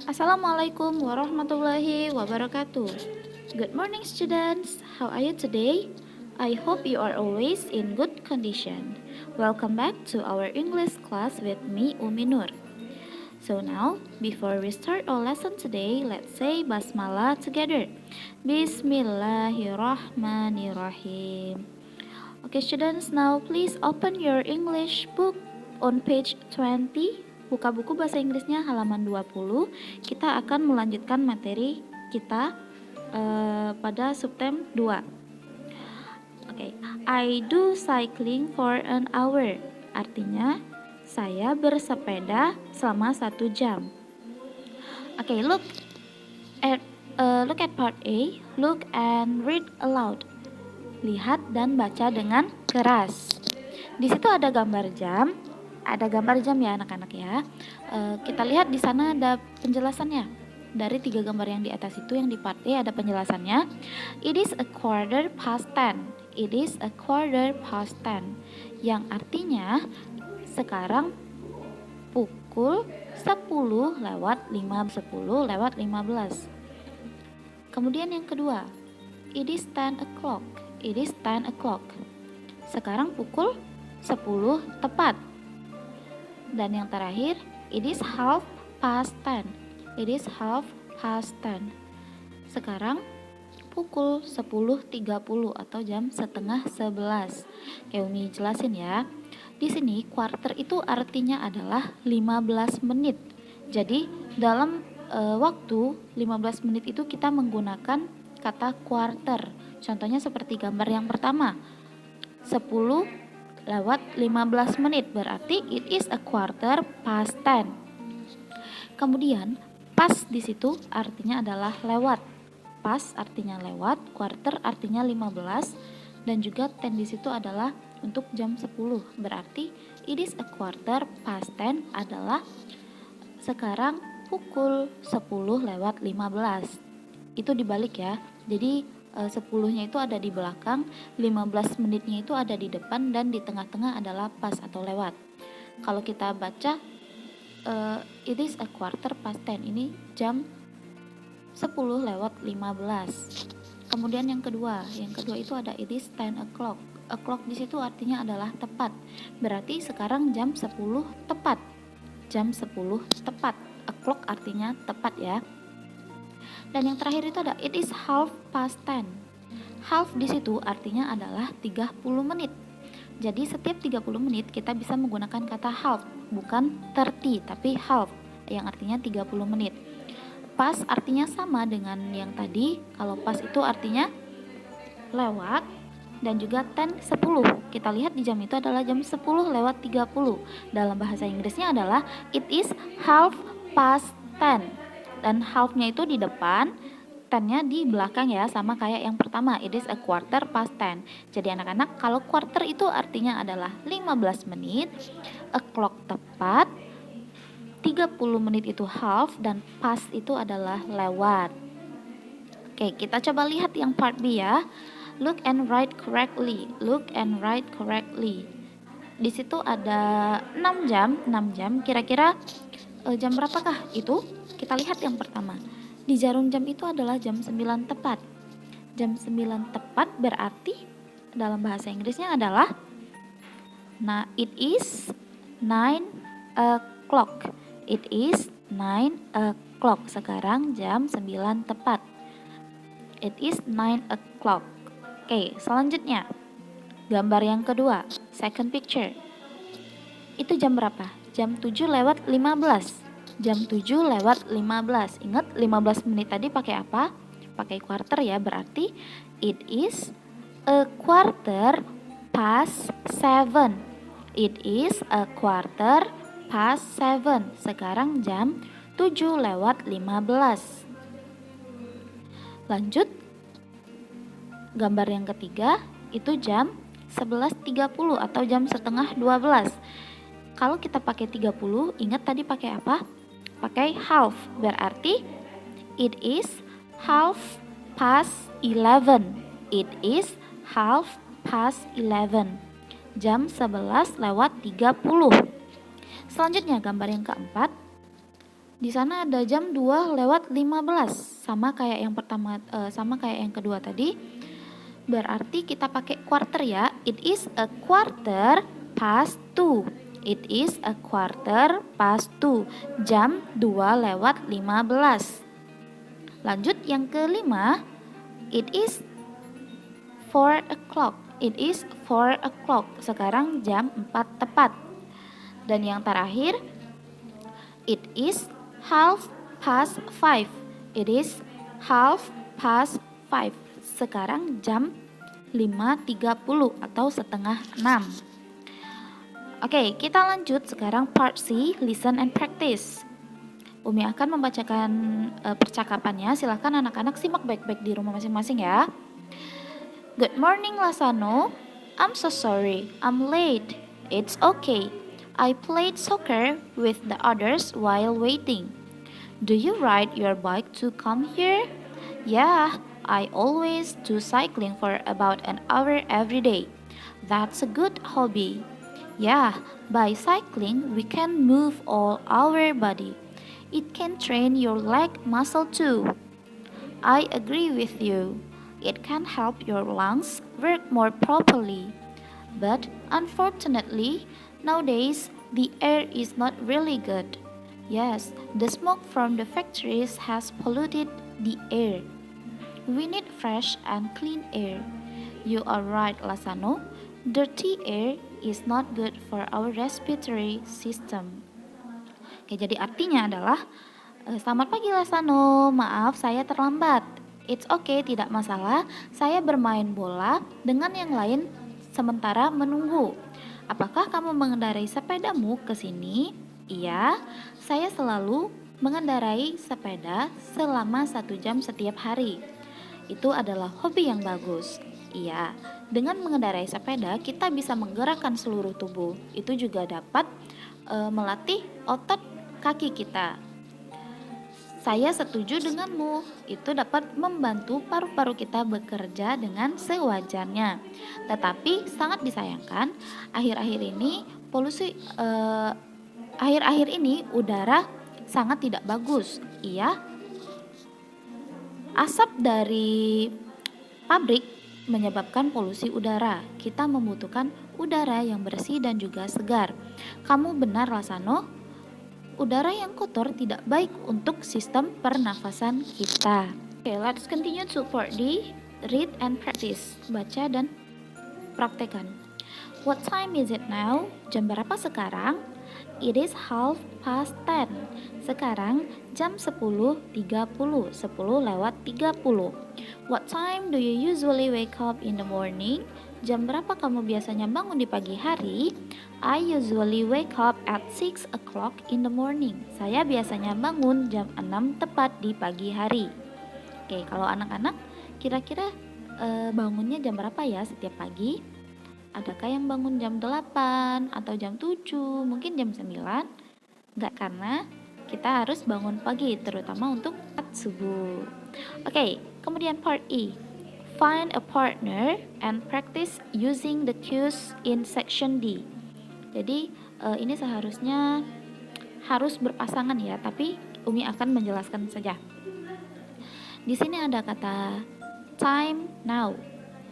Assalamualaikum warahmatullahi wabarakatuh. Good morning, students. How are you today? I hope you are always in good condition. Welcome back to our English class with me, Umi Nur. So now, before we start our lesson today, let's say basmalah together. Bismillahirrahmanirrahim. Okay, students, now please open your English book on page 20. Buka buku bahasa Inggrisnya halaman 20. Kita akan melanjutkan materi kita pada subtem 2. Oke, I do cycling for an hour. Artinya, saya bersepeda selama 1 jam. Oke, look at part A. Look and read aloud. Lihat dan baca dengan keras. Di situ ada gambar jam. Ada gambar jam ya anak-anak ya. Kita lihat di sana ada penjelasannya. Dari 3 gambar yang di atas itu, yang di part A ada penjelasannya. It is a quarter past 10. It is a quarter past 10. Yang artinya sekarang pukul 10 lewat 15. Kemudian yang kedua, it is 10 o'clock. It is 10 o'clock. Sekarang pukul 10 tepat. Dan yang terakhir, it is half past 10. It is half past 10. Sekarang pukul 10.30 atau jam setengah 11. Kayak Umi jelasin ya. Di sini quarter itu artinya adalah 15 menit. Jadi dalam waktu 15 menit itu kita menggunakan kata quarter. Contohnya seperti gambar yang pertama. 10 lewat 15 menit berarti it is a quarter past 10. Kemudian pas di situ artinya adalah lewat. Pas artinya lewat, quarter artinya 15 dan juga 10 di situ adalah untuk jam 10. Berarti it is a quarter past 10 adalah sekarang pukul 10 lewat 15. Itu dibalik ya. Jadi 10-nya itu ada di belakang, 15 menitnya itu ada di depan, dan di tengah-tengah adalah pas atau lewat. Kalau kita baca it is a quarter past 10, ini jam 10 lewat 15. Kemudian yang kedua itu ada it is 10 o'clock. O'clock di situ artinya adalah tepat. Berarti sekarang jam 10 tepat. Jam 10 tepat. O'clock artinya tepat ya. Dan yang terakhir itu ada it is half past 10. Half di situ artinya adalah 30 menit. Jadi setiap 30 menit kita bisa menggunakan kata half, bukan 30 tapi half yang artinya 30 menit. Pas artinya sama dengan yang tadi. Kalau pas itu artinya lewat, dan juga 10. Kita lihat di jam itu adalah jam 10 lewat 30. Dalam bahasa Inggrisnya adalah it is half past 10. Dan half-nya itu di depan, 10-nya di belakang ya, sama kayak yang pertama, it is a quarter past 10. Jadi anak-anak, kalau quarter itu artinya adalah 15 menit, o'clock tepat, 30 menit itu half, dan past itu adalah lewat. Oke, kita coba lihat yang part B ya. Look and write correctly. Look and write correctly. Di situ ada 6 jam. Kira-kira jam berapakah itu? Kita lihat yang pertama. Di jarum jam itu adalah jam 9 tepat. Jam 9 tepat berarti dalam bahasa Inggrisnya adalah it is 9 o'clock. It is 9 o'clock. Sekarang jam 9 tepat. It is 9 o'clock. Oke, selanjutnya. Gambar yang kedua, second picture. Itu jam berapa? Jam 7 lewat 15. Jam 7 lewat 15. Ingat 15 menit tadi pakai apa? Pakai quarter ya, berarti it is a quarter past 7. It is a quarter past 7. Sekarang jam 7 lewat 15. Lanjut. Gambar yang ketiga, itu jam 11.30 atau jam setengah 12. Kalau kita pakai 30, ingat tadi pakai apa? Pakai half, berarti it is half past 11. It is half past 11. Jam 11 lewat 30. Selanjutnya gambar yang keempat. Di sana ada jam 2 lewat 15, sama kayak yang pertama, sama kayak yang kedua tadi. Berarti kita pakai quarter ya. It is a quarter past 2. It is a quarter past 2. Jam 2 lewat 15. Lanjut yang kelima. It is 4 o'clock. It is 4 o'clock. Sekarang jam 4 tepat. Dan yang terakhir, it is half past 5. It is half past 5. Sekarang jam 5.30 atau setengah 6. Oke, kita lanjut sekarang part C, listen and practice. Umi akan membacakan percakapannya. Silahkan anak-anak simak baik-baik di rumah masing-masing ya. Good morning, Lasano. I'm so sorry, I'm late. It's okay. I played soccer with the others while waiting. Do you ride your bike to come here? Yeah, I always do cycling for about an hour every day. That's a good hobby. Yeah, by cycling we can move all our body. It can train your leg muscle too. I agree with you. It can help your lungs work more properly. But unfortunately, nowadays the air is not really good. Yes, the smoke from the factories has polluted the air. We need fresh and clean air. You are right, Lasano. Dirty air is not good for our respiratory system. Oke, jadi artinya adalah, selamat pagi Lasano, maaf saya terlambat. It's okay, tidak masalah, saya bermain bola dengan yang lain sementara menunggu. Apakah kamu mengendarai sepedamu ke sini? Iya, saya selalu mengendarai sepeda selama 1 jam setiap hari. Itu adalah hobi yang bagus. Iya, dengan mengendarai sepeda kita bisa menggerakkan seluruh tubuh. Itu juga dapat melatih otot kaki kita. Saya setuju denganmu. Itu dapat membantu paru-paru kita bekerja dengan sewajarnya. Tetapi sangat disayangkan, akhir-akhir ini udara sangat tidak bagus. Iya, asap dari pabrik menyebabkan polusi udara. Kita membutuhkan udara yang bersih dan juga segar. Kamu benar, Lasano. Udara yang kotor tidak baik untuk sistem pernafasan kita. Okay, let's continue to part D. Read and practice. Baca dan praktekkan. What time is it now? Jam berapa sekarang? It is 10:30. Sekarang jam 10.30. 10 lewat 30. What time do you usually wake up in the morning? Jam berapa kamu biasanya bangun di pagi hari? I usually wake up at 6 o'clock in the morning. Saya biasanya bangun jam 6 tepat di pagi hari. Oke, kalau anak-anak kira-kira bangunnya jam berapa ya setiap pagi? Adakah yang bangun jam 8 atau jam 7, mungkin jam 9? Enggak, karena kita harus bangun pagi, terutama untuk subuh. Oke, kemudian part E. Find a partner and practice using the cues in section D. Jadi ini seharusnya harus berpasangan ya, tapi Umi akan menjelaskan saja. Di sini ada kata time now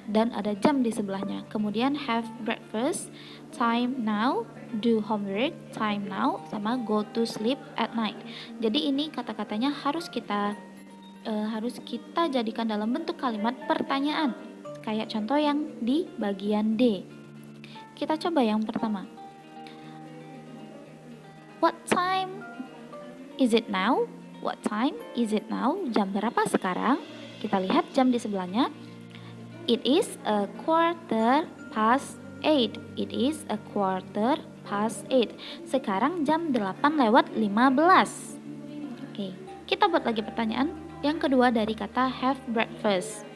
dan ada jam di sebelahnya. Kemudian have breakfast, time now, do homework, time now, sama go to sleep at night. Jadi ini kata-katanya harus kita jadikan dalam bentuk kalimat pertanyaan. Kayak contoh yang di bagian D. Kita coba yang pertama. What time is it now? What time is it now? Jam berapa sekarang? Kita lihat jam di sebelahnya. It is a 8:15. It is a 8:15. Sekarang jam 8 lewat 15. Oke, kita buat lagi pertanyaan. Yang kedua dari kata have breakfast.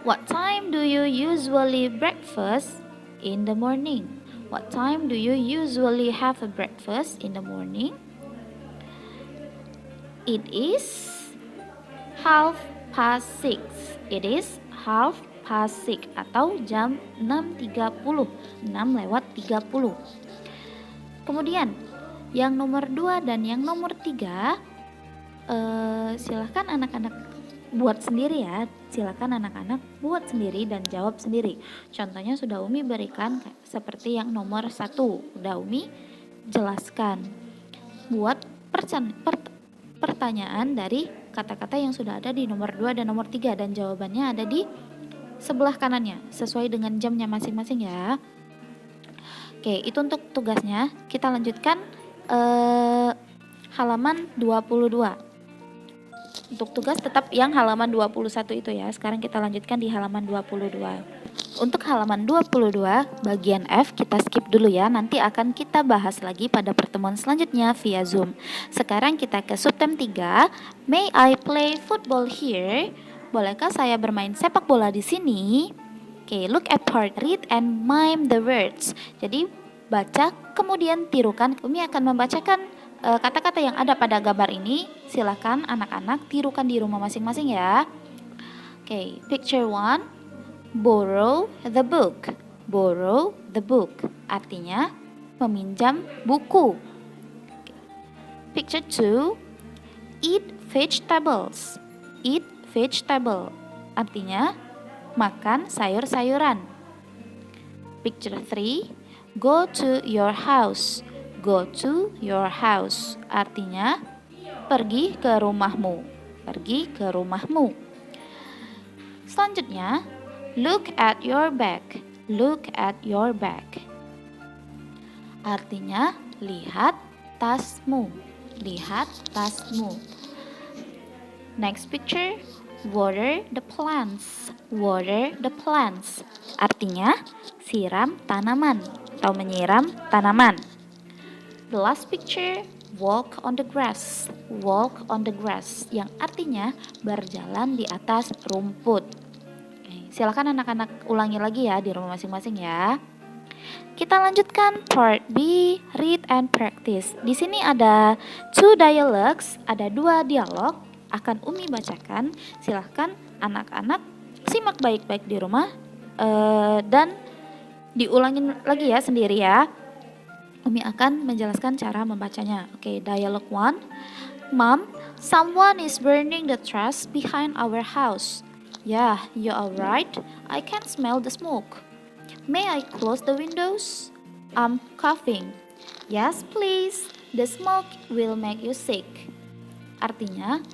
What time do you usually breakfast in the morning? What time do you usually have a breakfast in the morning? It is 6:30. It is 6:30 atau jam 6.30, 6 lewat 30. Kemudian Yang nomor 2 dan yang nomor 3, silahkan anak-anak buat sendiri ya. Silakan anak-anak buat sendiri dan jawab sendiri. Contohnya sudah Umi berikan seperti yang nomor 1. Udah Umi jelaskan. Buat pertanyaan dari kata-kata yang sudah ada di nomor 2 dan nomor 3 dan jawabannya ada di sebelah kanannya sesuai dengan jamnya masing-masing ya. Oke, itu untuk tugasnya. Kita lanjutkan halaman 22. Untuk tugas tetap yang halaman 21 itu ya. Sekarang kita lanjutkan di halaman 22. Untuk halaman 22 bagian F kita skip dulu ya. Nanti akan kita bahas lagi pada pertemuan selanjutnya via Zoom. Sekarang kita ke subtem 3. May I play football here? Bolehkah saya bermain sepak bola di sini? Oke, look at part, read and mime the words. Jadi baca kemudian tirukan. Umi akan membacakan kata-kata yang ada pada gambar ini. Silakan anak-anak tirukan di rumah masing-masing ya. Oke, picture 1, borrow the book. Borrow the book artinya meminjam buku. Picture 2, eat vegetables. Eat vegetable artinya makan sayur-sayuran. Picture 3, go to your house. Go to your house artinya pergi ke rumahmu. Pergi ke rumahmu. Selanjutnya, look at your bag. Look at your bag artinya lihat tasmu. Lihat tasmu. Next picture, water the plants. Water the plants artinya siram tanaman atau menyiram tanaman. The last picture, walk on the grass. Walk on the grass yang artinya berjalan di atas rumput. Silakan anak-anak ulangi lagi ya di rumah masing-masing ya. Kita lanjutkan part B, read and practice. Di sini ada 2 dialogues, ada 2 dialog akan Umi bacakan. Silahkan anak-anak simak baik-baik di rumah dan diulangin lagi ya sendiri ya. Umi akan menjelaskan cara membacanya. Oke, dialog 1. Mom, someone is burning the trash behind our house. Yeah, you are right. I can smell the smoke. May I close the windows? I'm coughing. Yes, please. The smoke will make you sick. Artinya,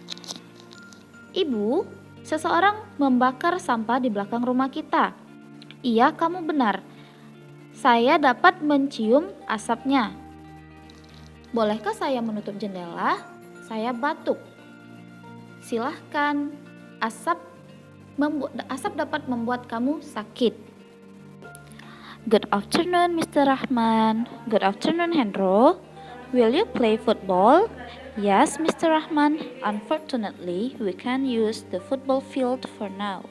Ibu, seseorang membakar sampah di belakang rumah kita. Iya, kamu benar. Saya dapat mencium asapnya. Bolehkah saya menutup jendela? Saya batuk. Silahkan, asap dapat membuat kamu sakit. Good afternoon, Mr. Rahman. Good afternoon, Hendro. Will you play football? Yes, Mr. Rahman. Unfortunately, we can't use the football field for now.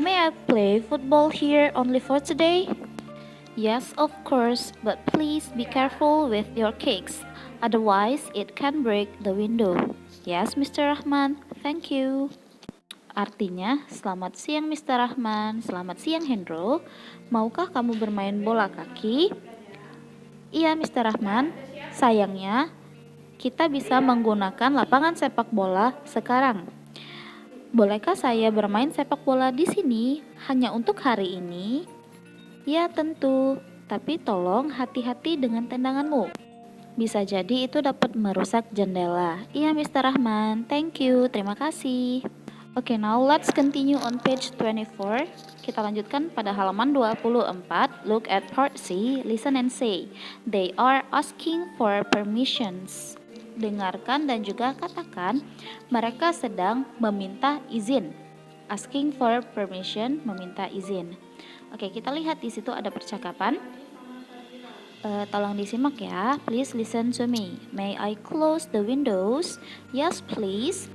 May I play football here only for today? Yes, of course, but please be careful with your kicks. Otherwise, it can break the window. Yes, Mr. Rahman. Thank you. Artinya, selamat siang Mr. Rahman, selamat siang Hendro. Maukah kamu bermain bola kaki? Iya Mr. Rahman, sayangnya kita bisa menggunakan lapangan sepak bola sekarang. Bolehkah saya bermain sepak bola di sini hanya untuk hari ini? Ya tentu, tapi tolong hati-hati dengan tendanganmu. Bisa jadi itu dapat merusak jendela. Iya Mr. Rahman, thank you, terima kasih. Okay, now let's continue on page 24. Kita lanjutkan pada halaman 24. Look at part C, listen and say. They are asking for permissions. Dengarkan dan juga katakan, mereka sedang meminta izin. Asking for permission, meminta izin. Oke, kita lihat di situ ada percakapan. Tolong disimak ya. Please listen to me. May I close the windows? Yes, please.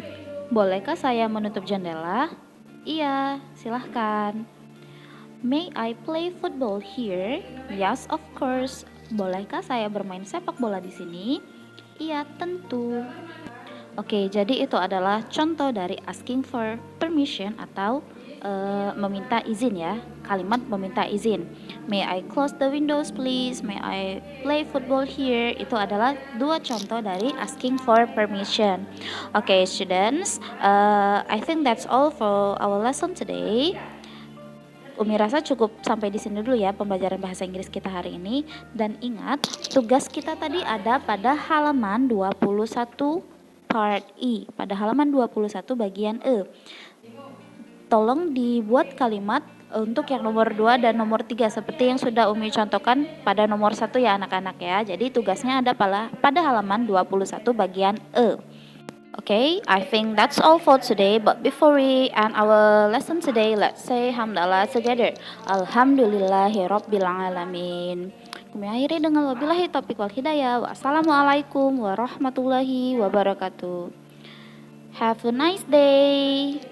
Bolehkah saya menutup jendela? Iya, silahkan. May I play football here? Yes, of course. Bolehkah saya bermain sepak bola di sini? Iya, tentu. Oke, jadi itu adalah contoh dari asking for permission atau meminta izin ya, kalimat meminta izin. May I close the windows please? May I play football here? Itu adalah dua contoh dari asking for permission. Okay, students, I think that's all for our lesson today. Umi rasa cukup sampai di sini dulu ya pembelajaran bahasa Inggris kita hari ini. Dan ingat, tugas kita tadi ada pada halaman 21 part E, pada halaman 21 bagian E. Tolong dibuat kalimat untuk yang nomor 2 dan nomor 3 seperti yang sudah Umi contohkan pada nomor 1 ya anak-anak ya. Jadi tugasnya ada pada halaman 21 bagian E. Okay, I think that's all for today. But before we end our lesson today, let's say hamdalah together. Alhamdulillahirabbil alamin. Kami akhiri dengan wabillahi taufiq wal hidayah. Wassalamualaikum warahmatullahi wabarakatuh. Have a nice day.